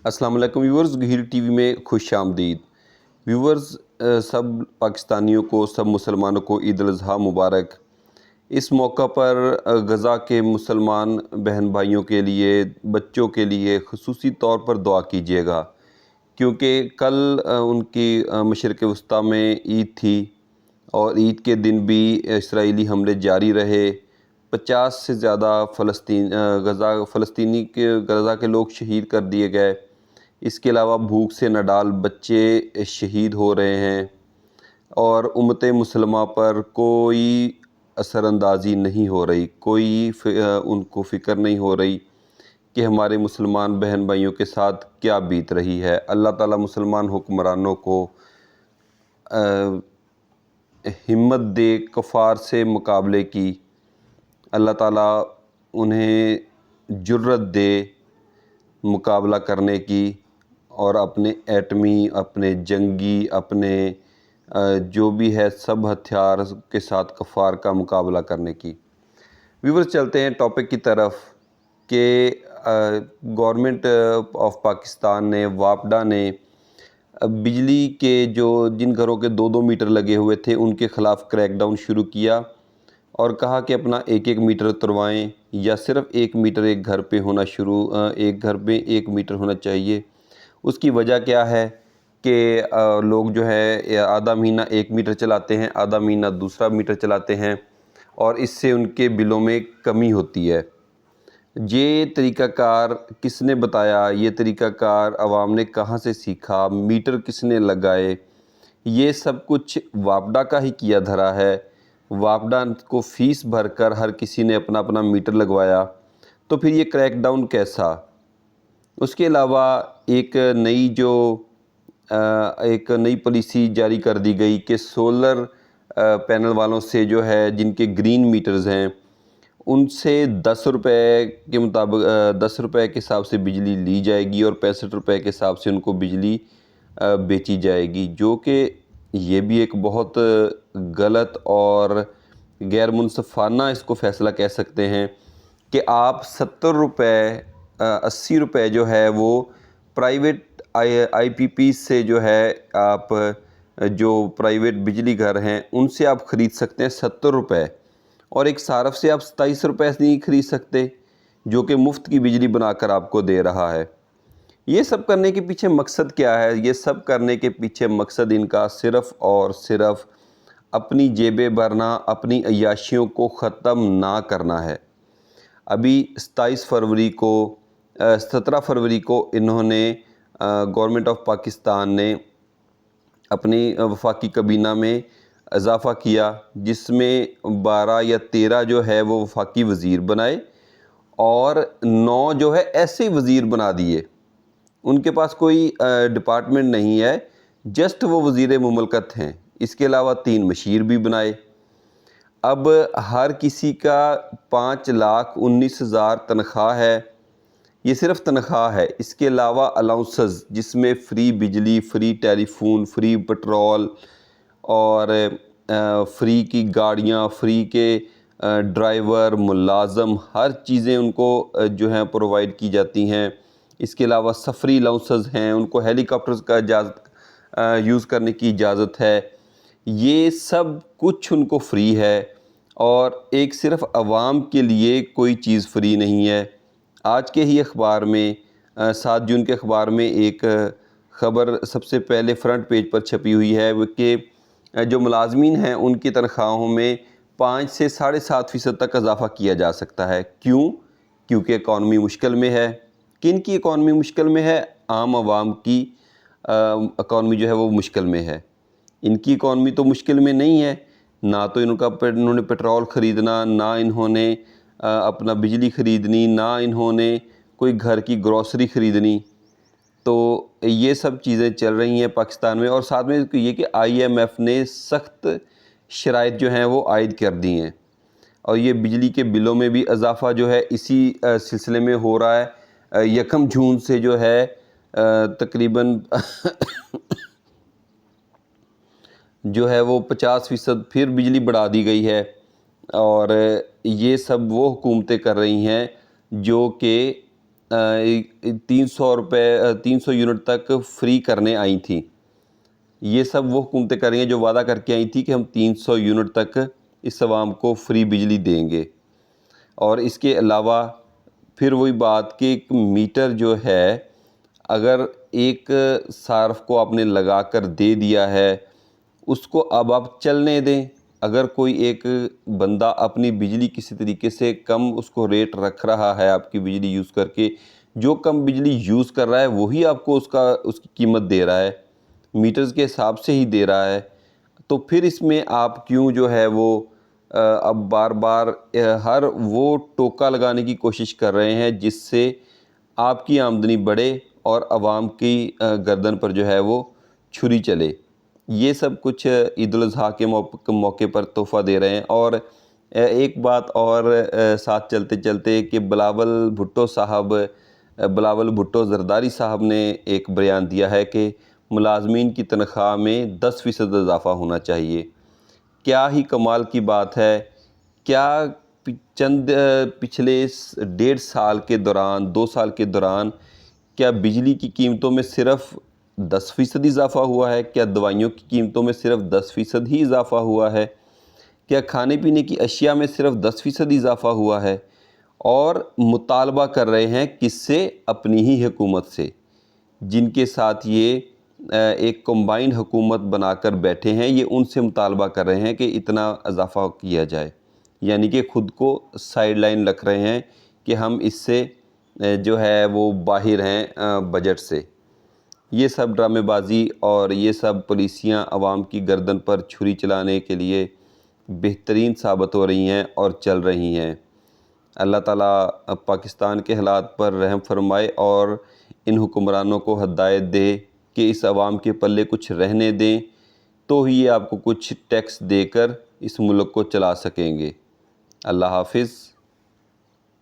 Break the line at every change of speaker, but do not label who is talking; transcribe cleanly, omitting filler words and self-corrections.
السلام علیکم viewers, گہیل T V میں خوش آمدید ویورز۔ سب پاکستانیوں کو، سب مسلمانوں کو عید الاضحیٰ مبارک۔ اس موقع پر غزہ کے مسلمان بہن بھائیوں کے لیے، بچوں کے لیے خصوصی طور پر دعا کیجیے گا، کیونکہ کل ان کی مشرق وسطیٰ میں عید تھی اور عید کے دن بھی اسرائیلی حملے جاری رہے۔ 50 سے زیادہ فلسطینی غزہ کے لوگ شہید کر دیے گئے۔ اس کے علاوہ بھوک سے نڈال بچے شہید ہو رہے ہیں اور امت مسلمہ پر کوئی اثر اندازی نہیں ہو رہی، کوئی ان کو فکر نہیں ہو رہی کہ ہمارے مسلمان بہن بھائیوں کے ساتھ کیا بیت رہی ہے۔ اللہ تعالیٰ مسلمان حکمرانوں کو ہمت دے کفار سے مقابلے کی، اللہ تعالیٰ انہیں جرأت دے مقابلہ کرنے کی اور اپنے ایٹمی، اپنے جنگی، اپنے جو بھی ہے سب ہتھیار کے ساتھ کفار کا مقابلہ کرنے کی۔ ویورز، چلتے ہیں ٹاپک کی طرف کہ گورنمنٹ آف پاکستان نے، واپڈا نے بجلی کے جن گھروں کے 2-2 میٹر لگے ہوئے تھے ان کے خلاف کریک ڈاؤن شروع کیا اور کہا کہ اپنا 1-1 میٹر اتروائیں، یا صرف 1 میٹر ایک گھر پہ ہونا ایک گھر پہ 1 میٹر ہونا چاہیے۔ اس کی وجہ کیا ہے کہ لوگ جو ہے آدھا مہینہ 1 میٹر چلاتے ہیں، آدھا مہینہ دوسرا میٹر چلاتے ہیں اور اس سے ان کے بلوں میں کمی ہوتی ہے۔ یہ طریقہ کار کس نے بتایا؟ یہ طریقہ کار عوام نے کہاں سے سیکھا؟ میٹر کس نے لگائے؟ یہ سب کچھ واپڈا کا ہی کیا دھرا ہے۔ واپڈا کو فیس بھر کر ہر کسی نے اپنا اپنا میٹر لگوایا، تو پھر یہ کریک ڈاؤن کیسا؟ اس کے علاوہ ایک نئی پالیسی جاری کر دی گئی کہ سولر پینل والوں سے جو ہے، جن کے گرین میٹرز ہیں، ان سے 10 روپے کے مطابق 10 روپے کے حساب سے بجلی لی جائے گی اور 65 روپے کے حساب سے ان کو بجلی بیچی جائے گی، جو کہ یہ بھی ایک بہت غلط اور غیر منصفانہ اس کو فیصلہ کہہ سکتے ہیں کہ آپ 70 روپے 80 روپے جو ہے وہ پرائیویٹ آئی پی پی سے جو ہے، آپ جو پرائیویٹ بجلی گھر ہیں ان سے آپ خرید سکتے ہیں 70 روپے، اور ایک صارف سے آپ 27 روپے سے نہیں خرید سکتے جو کہ مفت کی بجلی بنا کر آپ کو دے رہا ہے۔ یہ سب کرنے کے پیچھے مقصد کیا ہے؟ یہ سب کرنے کے پیچھے مقصد ان کا صرف اور صرف اپنی جیبیں بھرنا، اپنی عیاشیوں کو ختم نہ کرنا ہے۔ ابھی 17 فروری کو انہوں نے گورنمنٹ آف پاکستان نے اپنی وفاقی کابینہ میں اضافہ کیا، جس میں 12 یا 13 جو ہے وہ وفاقی وزیر بنائے اور 9 جو ہے ایسے وزیر بنا دیے۔ ان کے پاس کوئی ڈپارٹمنٹ نہیں ہے، جسٹ وہ وزیر مملکت ہیں۔ اس کے علاوہ 3 مشیر بھی بنائے۔ اب ہر کسی کا 5,19,000 تنخواہ ہے۔ یہ صرف تنخواہ ہے، اس کے علاوہ الاؤنسز جس میں فری بجلی، فری ٹیلی فون، فری پٹرول اور فری کی گاڑیاں، فری کے ڈرائیور، ملازم، ہر چیزیں ان کو جو ہیں پرووائڈ کی جاتی ہیں۔ اس کے علاوہ سفری الاؤنسز ہیں، ان کو ہیلی کاپٹرز کا یوز کرنے کی اجازت ہے۔ یہ سب کچھ ان کو فری ہے اور ایک صرف عوام کے لیے کوئی چیز فری نہیں ہے۔ آج کے ہی اخبار میں 7 جون کے اخبار میں ایک خبر سب سے پہلے فرنٹ پیج پر چھپی ہوئی ہے کہ جو ملازمین ہیں ان کی تنخواہوں میں 5 سے 7.5% تک اضافہ کیا جا سکتا ہے۔ کیوں؟ کیونکہ اکانومی مشکل میں ہے۔ کن کی اکانومی مشکل میں ہے؟ عام عوام کی اکانومی جو ہے وہ مشکل میں ہے۔ ان کی اکانومی تو مشکل میں نہیں ہے، نہ تو انہوں نے پیٹرول خریدنا، نہ انہوں نے اپنا بجلی خریدنی، نہ انہوں نے کوئی گھر کی گروسری خریدنی۔ تو یہ سب چیزیں چل رہی ہیں پاکستان میں، اور ساتھ میں یہ کہ آئی ایم ایف نے سخت شرائط جو ہیں وہ عائد کر دی ہیں، اور یہ بجلی کے بلوں میں بھی اضافہ جو ہے اسی سلسلے میں ہو رہا ہے۔ 1 جون سے جو ہے تقریباً جو ہے وہ 50% پھر بجلی بڑھا دی گئی ہے، اور یہ سب وہ حکومتیں کر رہی ہیں جو کہ 300 یونٹ تک فری کرنے آئی تھیں۔ یہ سب وہ حکومتیں کر رہی ہیں جو وعدہ کر کے آئی تھیں کہ ہم 300 یونٹ تک اس عوام کو فری بجلی دیں گے۔ اور اس کے علاوہ پھر وہی بات کہ ایک میٹر جو ہے اگر ایک صارف کو آپ نے لگا کر دے دیا ہے اس کو اب آپ چلنے دیں۔ اگر کوئی ایک بندہ اپنی بجلی کسی طریقے سے کم اس کو ریٹ رکھ رہا ہے آپ کی بجلی یوز کر کے، جو کم بجلی یوز کر رہا ہے وہی آپ کو اس کی قیمت دے رہا ہے، میٹرز کے حساب سے ہی دے رہا ہے، تو پھر اس میں آپ کیوں جو ہے وہ اب بار بار ہر وہ ٹوکا لگانے کی کوشش کر رہے ہیں جس سے آپ کی آمدنی بڑھے اور عوام کی گردن پر جو ہے وہ چھری چلے۔ یہ سب کچھ عید الاضحیٰ کے موقع پر تحفہ دے رہے ہیں۔ اور ایک بات اور ساتھ چلتے چلتے کہ بلاول بھٹو زرداری صاحب نے ایک بیان دیا ہے کہ ملازمین کی تنخواہ میں 10% اضافہ ہونا چاہیے۔ کیا ہی کمال کی بات ہے، کیا پچھلے 1.5 سال کے دوران 2 سال کے دوران کیا بجلی کی قیمتوں میں صرف 10% اضافہ ہوا ہے؟ کیا دوائیوں کی قیمتوں میں صرف 10% ہی اضافہ ہوا ہے؟ کیا کھانے پینے کی اشیاء میں صرف 10% اضافہ ہوا ہے؟ اور مطالبہ کر رہے ہیں کس سے؟ اپنی ہی حکومت سے، جن کے ساتھ یہ ایک کمبائنڈ حکومت بنا کر بیٹھے ہیں، یہ ان سے مطالبہ کر رہے ہیں کہ اتنا اضافہ کیا جائے، یعنی کہ خود کو سائیڈ لائن رکھ رہے ہیں کہ ہم اس سے جو ہے وہ باہر ہیں بجٹ سے۔ یہ سب ڈرامے بازی اور یہ سب پالیسیاں عوام کی گردن پر چھری چلانے کے لیے بہترین ثابت ہو رہی ہیں اور چل رہی ہیں۔ اللہ تعالیٰ پاکستان کے حالات پر رحم فرمائے اور ان حکمرانوں کو ہدایت دے کہ اس عوام کے پلے کچھ رہنے دیں تو ہی یہ آپ کو کچھ ٹیکس دے کر اس ملک کو چلا سکیں گے۔ اللہ حافظ۔